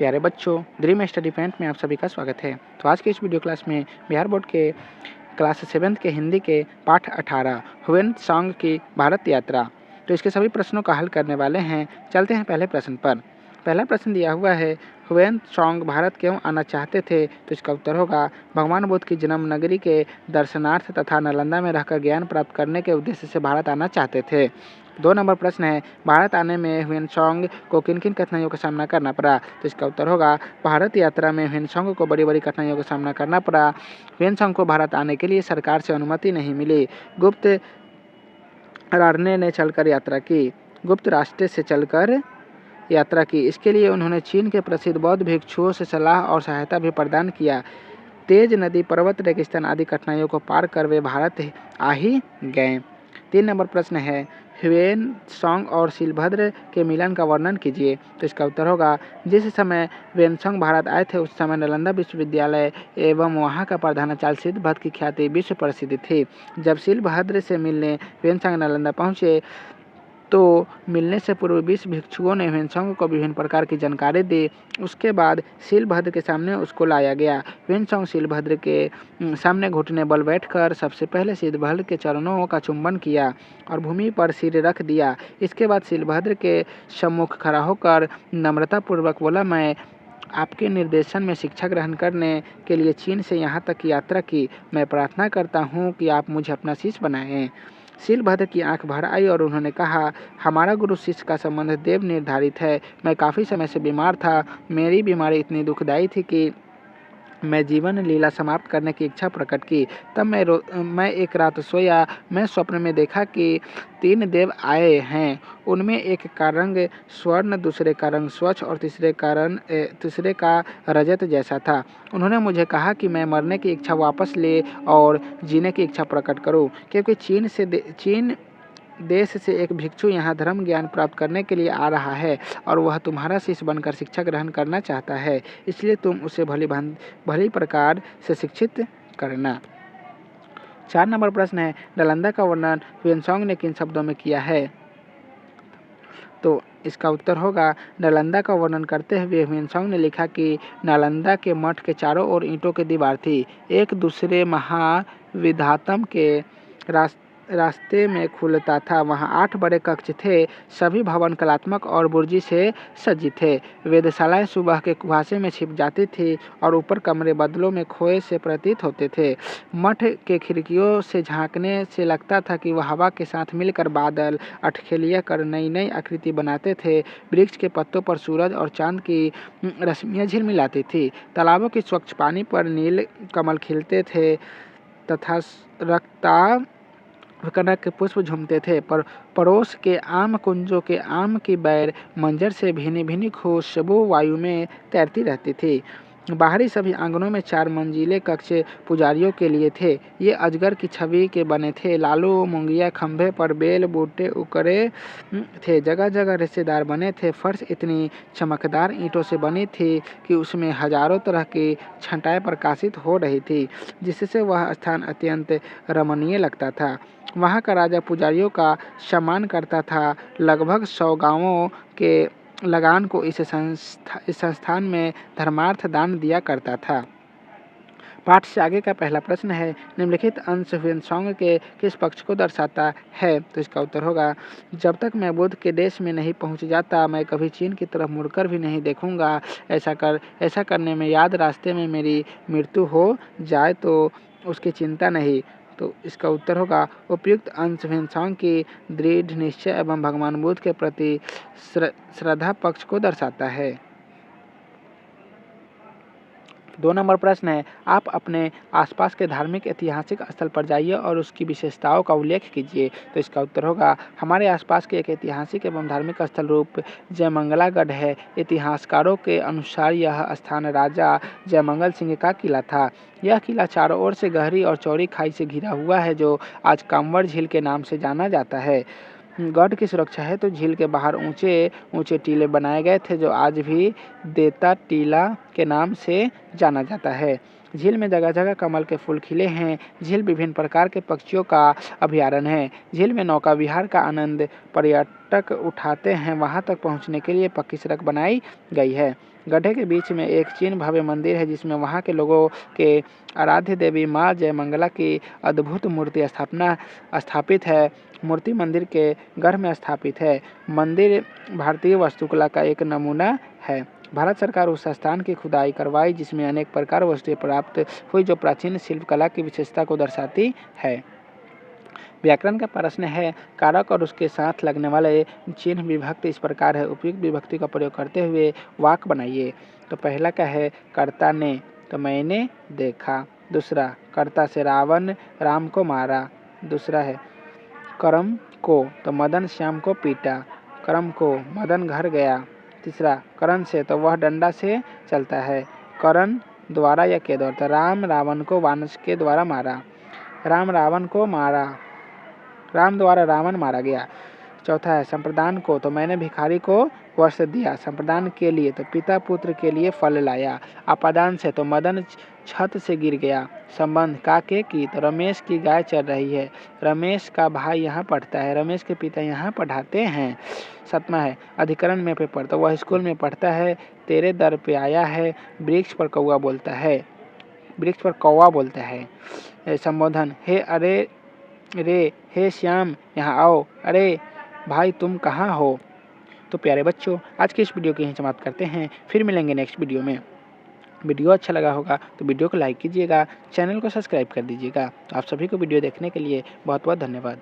प्यारे बच्चों, dream study point में आप सभी का स्वागत है। तो आज के इस वीडियो क्लास में बिहार बोर्ड के क्लास 7 के हिंदी के पाठ 18 ह्वेनसांग की भारत यात्रा, तो इसके सभी प्रश्नों का हल करने वाले हैं। चलते हैं पहले प्रश्न पर। पहला प्रश्न दिया हुआ है, ह्वेनसांग भारत क्यों आना चाहते थे? तो इसका उत्तर होगा भगवान बुद्ध की जन्म नगरी के दर्शनार्थ तथा नालंदा में रहकर ज्ञान प्राप्त करने के उद्देश्य से भारत आना चाहते थे। 2 नंबर प्रश्न है, भारत आने में ह्वेनसांग को किन किन कठिनाइयों का सामना करना पड़ा? तो इसका उत्तर होगा भारत यात्रा में ह्वेनसांग को बड़ी बड़ी कठिनाइयों का सामना करना पड़ा। ह्वेनसांग को भारत आने के लिए सरकार से अनुमति नहीं मिली। गुप्त रास्ते ने चलकर यात्रा की। गुप्त रास्ते से चलकर यात्रा की। इसके लिए उन्होंने चीन के प्रसिद्ध बौद्ध भिक्षुओं से सलाह और सहायता भी प्रदान किया। तेज नदी, पर्वत, रेगिस्तान आदि कठिनाइयों को पार कर वे भारत आ ही गए। 3 नंबर प्रश्न है, ह्वेनसांग और शिलभद्र के मिलन का वर्णन कीजिए। तो इसका उत्तर होगा जिस समय ह्वेनसांग भारत आए थे उस समय नालंदा विश्वविद्यालय एवं वहाँ का प्रधानाचार्य शिलभद्र की ख्याति विश्व प्रसिद्ध थी। जब शिलभद्र से मिलने ह्वेनसांग नालंदा पहुँचे तो मिलने से पूर्व 20 भिक्षुओं ने ह्वेनसांग को विभिन्न प्रकार की जानकारी दी। उसके बाद शिलभद्र के सामने उसको लाया गया। ह्वेनसांग शिलभद्र के सामने घुटने बल बैठकर सबसे पहले शिलभद्र के चरणों का चुंबन किया और भूमि पर सिर रख दिया। इसके बाद शिलभद्र के सम्मुख खड़ा होकर नम्रतापूर्वक बोला, मैं आपके निर्देशन में शिक्षा ग्रहण करने के लिए चीन से यहाँ तक यात्रा की। मैं प्रार्थना करता हूँ कि आप मुझे अपना शिष्य बनाएं। शिलभद्र की आंख भर आई और उन्होंने कहा, हमारा गुरु शिष्य का संबंध देव निर्धारित है। मैं काफ़ी समय से बीमार था। मेरी बीमारी इतनी दुखदायी थी कि मैं जीवन लीला समाप्त करने की इच्छा प्रकट की। तब मैं एक रात सोया। मैं स्वप्न में देखा कि 3 देव आए हैं। उनमें एक का रंग स्वर्ण, दूसरे का रंग स्वच्छ और तीसरे का रजत जैसा था। उन्होंने मुझे कहा कि मैं मरने की इच्छा वापस ले और जीने की इच्छा प्रकट करूं, क्योंकि चीन देश से एक भिक्षु यहाँ धर्म ज्ञान प्राप्त करने के लिए आ रहा है और वह तुम्हारा शिष्य बनकर शिक्षा ग्रहण करना चाहता है। इसलिए तुम उसे भली प्रकार से शिक्षित करना। 4 नंबर प्रश्न है, नालंदा का वर्णन ह्वेनसांग ने किन शब्दों में किया है? तो इसका उत्तर होगा नालंदा का वर्णन करते हुए ह्वेनसांग ने लिखा कि नालंदा के मठ के चारों ओर ईंटों की दीवार थी। एक दूसरे महाविद्यातम के रास्ते में खुलता था। वहाँ 8 बड़े कक्ष थे। सभी भवन कलात्मक और बुर्जी से सज्जित थे। वेधशालाएं सुबह के कुहासे में छिप जाती थी और ऊपर कमरे बदलों में खोए से प्रतीत होते थे। मठ के खिड़कियों से झांकने से लगता था कि वह हवा के साथ मिलकर बादल अठखेलियाँ कर नई नई आकृति बनाते थे। वृक्ष के पत्तों पर सूरज और चांद की रश्मियाँ झिलमिलाती थी। तालाबों के स्वच्छ पानी पर नील कमल खिलते थे तथा रक्ता कनक के पुष्प झूमते थे। पर पड़ोस के आम कुंजों के आम की बैर मंजर से भीनी भीनी खुशबू वायु में तैरती रहती थी। बाहरी सभी आंगनों में 4 मंजिले कक्ष पुजारियों के लिए थे। ये अजगर की छवि के बने थे। लालू मुंगिया खंभे पर बेल बूटे उकरे थे। जगह जगह रिश्तेदार बने थे। फर्श इतनी चमकदार ईंटों से बनी थी कि उसमें हजारों तरह की छटाएं प्रकाशित हो रही थी, जिससे वह स्थान अत्यंत रमणीय लगता था। वहाँ का राजा पुजारियों का सम्मान करता था। लगभग 100 गांवों के लगान को इस संस्थान में धर्मार्थ दान दिया करता था। पाठ से आगे का पहला प्रश्न है, निम्नलिखित अंश ह्वेनसांग के किस पक्ष को दर्शाता है? तो इसका उत्तर होगा, जब तक मैं बुद्ध के देश में नहीं पहुंच जाता मैं कभी चीन की तरफ मुड़कर भी नहीं देखूंगा। ऐसा करने में याद रास्ते में मेरी मृत्यु हो जाए तो उसकी चिंता नहीं। तो इसका उत्तर होगा उपयुक्त अंश ह्वेनसांग की दृढ़ निश्चय एवं भगवान बुद्ध के प्रति श्रद्धा पक्ष को दर्शाता है। 2 नंबर प्रश्न है, आप अपने आसपास के धार्मिक ऐतिहासिक स्थल पर जाइए और उसकी विशेषताओं का उल्लेख कीजिए। तो इसका उत्तर होगा हमारे आसपास के एक ऐतिहासिक एवं धार्मिक स्थल रूप जयमंगलागढ़ है। इतिहासकारों के अनुसार यह स्थान राजा जयमंगल सिंह का किला था। यह किला चारों ओर से गहरी और चौड़ी खाई से घिरा हुआ है, जो आज कांवड़ झील के नाम से जाना जाता है। गढ़ की सुरक्षा है तो झील के बाहर ऊंचे ऊंचे टीले बनाए गए थे, जो आज भी देता टीला के नाम से जाना जाता है। झील में जगह जगह कमल के फूल खिले हैं। झील विभिन्न प्रकार के पक्षियों का अभयारण्य है। झील में नौका विहार का आनंद पर्यटक उठाते हैं। वहां तक पहुंचने के लिए पक्की सड़क बनाई गई है। गड्ढे के बीच में एक चीन भव्य मंदिर है, जिसमें वहां के लोगों के आराध्य देवी माँ जयमंगला की अद्भुत मूर्ति स्थापित है। मूर्ति मंदिर के गर्भ में स्थापित है। मंदिर भारतीय वास्तुकला का एक नमूना है। भारत सरकार उस स्थान की खुदाई करवाई जिसमें अनेक प्रकार वस्तुएं प्राप्त हुई, जो प्राचीन शिल्पकला की विशेषता को दर्शाती है। व्याकरण का प्रश्न है, कारक और उसके साथ लगने वाले चिन्ह विभक्ति इस प्रकार है। उपयुक्त विभक्ति का प्रयोग करते हुए वाक्य बनाइए। तो पहला क्या है, कर्ता ने, तो मैंने देखा। दूसरा, कर्ता से रावण राम को मारा। दूसरा है करम को, तो मदन श्याम को पीटा। करम को, मदन घर गया। तीसरा, करण से, तो वह डंडा से चलता है। करण द्वारा या के द्वारा, तो राम रावण को वानर के द्वारा मारा। राम रावण को मारा, राम द्वारा रावण मारा गया। चौथा है संप्रदान को, तो मैंने भिखारी को वस्त्र दिया। संप्रदान के लिए, तो पिता पुत्र के लिए फल लाया। अपादान से, तो मदन छत से गिर गया। संबंध काके की, तो रमेश की गाय चल रही है। रमेश का भाई यहाँ पढ़ता है। रमेश के पिता यहाँ पढ़ाते हैं। सतमा है अधिकरण में पेपर, तो वह स्कूल में पढ़ता है। तेरे दर पे आया है। वृक्ष पर कौवा बोलता है। वृक्ष पर कौवा बोलता है। संबोधन, हे अरे रे, हे श्याम यहाँ आओ। अरे भाई तुम कहाँ हो। तो प्यारे बच्चों, आज की इस वीडियो की यहीं समाप्त करते हैं। फिर मिलेंगे नेक्स्ट वीडियो में। वीडियो अच्छा लगा होगा तो वीडियो को लाइक कीजिएगा, चैनल को सब्सक्राइब कर दीजिएगा। तो आप सभी को वीडियो देखने के लिए बहुत बहुत धन्यवाद।